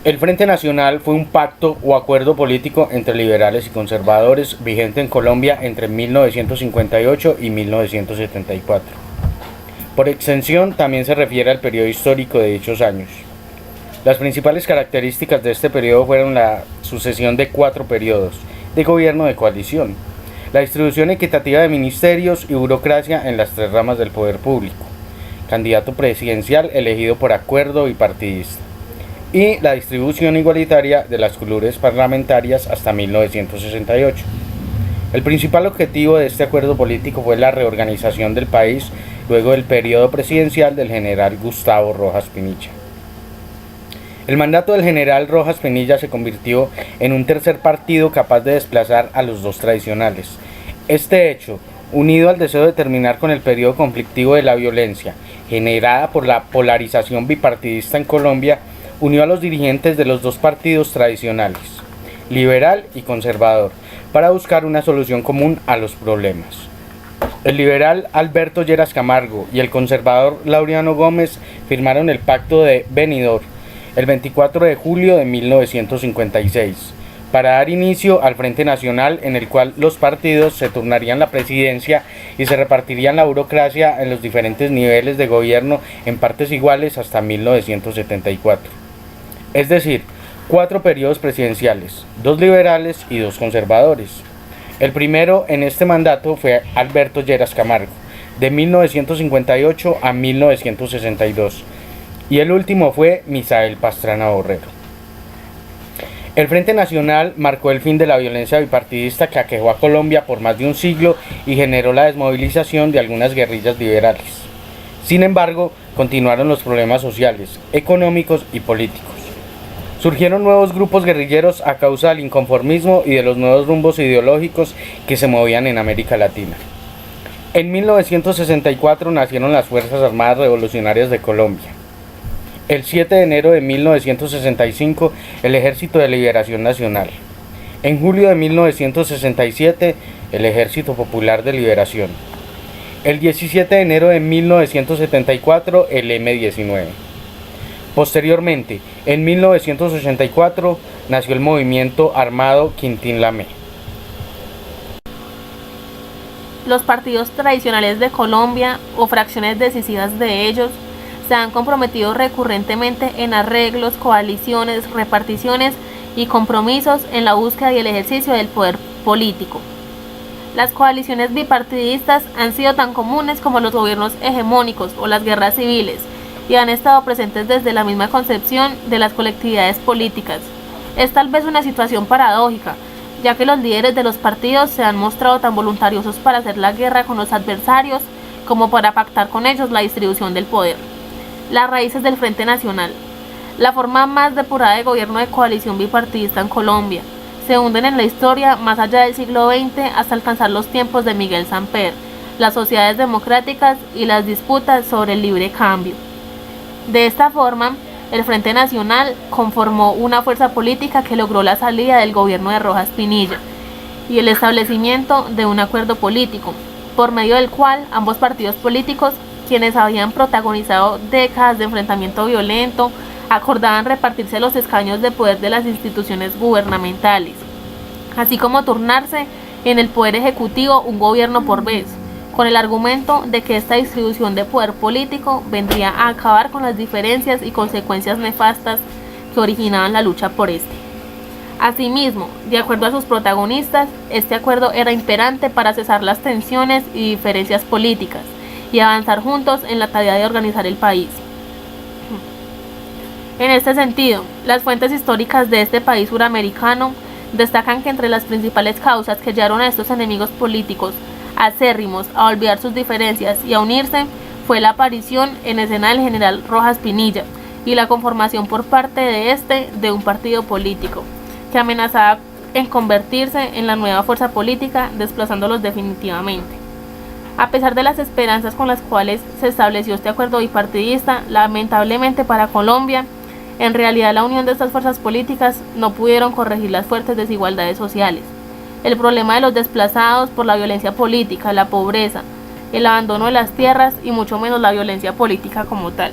El Frente Nacional fue un pacto o acuerdo político entre liberales y conservadores vigente en Colombia entre 1958 y 1974. Por extensión, también se refiere al periodo histórico de dichos años. Las principales características de este periodo fueron la sucesión de 4 periodos de gobierno de coalición, la distribución equitativa de ministerios y burocracia en las 3 ramas del poder público, candidato presidencial elegido por acuerdo bipartidista, y la distribución igualitaria de las curules parlamentarias hasta 1968. El principal objetivo de este acuerdo político fue la reorganización del país luego del periodo presidencial del general Gustavo Rojas Pinilla. El mandato del general Rojas Pinilla se convirtió en un tercer partido capaz de desplazar a los 2 tradicionales. Este hecho, unido al deseo de terminar con el periodo conflictivo de la violencia generada por la polarización bipartidista en Colombia, unió a los dirigentes de los 2 partidos tradicionales, liberal y conservador, para buscar una solución común a los problemas. El liberal Alberto Lleras Camargo y el conservador Laureano Gómez firmaron el Pacto de Benidorm el 24 de julio de 1956, para dar inicio al Frente Nacional, en el cual los partidos se turnarían la presidencia y se repartirían la burocracia en los diferentes niveles de gobierno en partes iguales hasta 1974. Es decir, 4 periodos presidenciales, 2 liberales y 2 conservadores. El primero en este mandato fue Alberto Lleras Camargo, de 1958 a 1962, y el último fue Misael Pastrana Borrero. El Frente Nacional marcó el fin de la violencia bipartidista que aquejó a Colombia por más de un siglo y generó la desmovilización de algunas guerrillas liberales. Sin embargo, continuaron los problemas sociales, económicos y políticos. Surgieron nuevos grupos guerrilleros a causa del inconformismo y de los nuevos rumbos ideológicos que se movían en América Latina. En 1964 nacieron las Fuerzas Armadas Revolucionarias de Colombia. El 7 de enero de 1965, el Ejército de Liberación Nacional. En julio de 1967, el Ejército Popular de Liberación. El 17 de enero de 1974, el M-19. Posteriormente, en 1984, nació el movimiento armado Quintín Lamé. Los partidos tradicionales de Colombia, o fracciones decisivas de ellos, se han comprometido recurrentemente en arreglos, coaliciones, reparticiones y compromisos en la búsqueda y el ejercicio del poder político. Las coaliciones bipartidistas han sido tan comunes como los gobiernos hegemónicos o las guerras civiles, y han estado presentes desde la misma concepción de las colectividades políticas. Es tal vez una situación paradójica, ya que los líderes de los partidos se han mostrado tan voluntariosos para hacer la guerra con los adversarios como para pactar con ellos la distribución del poder. Las raíces del Frente Nacional. La forma más depurada de gobierno de coalición bipartidista en Colombia. Se hunden en la historia más allá del siglo XX hasta alcanzar los tiempos de Miguel Samper, las sociedades democráticas y las disputas sobre el libre cambio. De esta forma, el Frente Nacional conformó una fuerza política que logró la salida del gobierno de Rojas Pinilla y el establecimiento de un acuerdo político, por medio del cual ambos partidos políticos, quienes habían protagonizado décadas de enfrentamiento violento, acordaban repartirse los escaños de poder de las instituciones gubernamentales, así como turnarse en el poder ejecutivo un gobierno por vez, con el argumento de que esta distribución de poder político vendría a acabar con las diferencias y consecuencias nefastas que originaban la lucha por este. Asimismo, de acuerdo a sus protagonistas, este acuerdo era imperante para cesar las tensiones y diferencias políticas y avanzar juntos en la tarea de organizar el país. En este sentido, las fuentes históricas de este país suramericano destacan que entre las principales causas que llevaron a estos enemigos políticos acérrimos a olvidar sus diferencias y a unirse fue la aparición en escena del general Rojas Pinilla y la conformación por parte de este de un partido político que amenazaba en convertirse en la nueva fuerza política, desplazándolos definitivamente. A pesar de las esperanzas con las cuales se estableció este acuerdo bipartidista, lamentablemente para Colombia, en realidad la unión de estas fuerzas políticas no pudieron corregir las fuertes desigualdades sociales. El problema de los desplazados por la violencia política, la pobreza, el abandono de las tierras y mucho menos la violencia política como tal.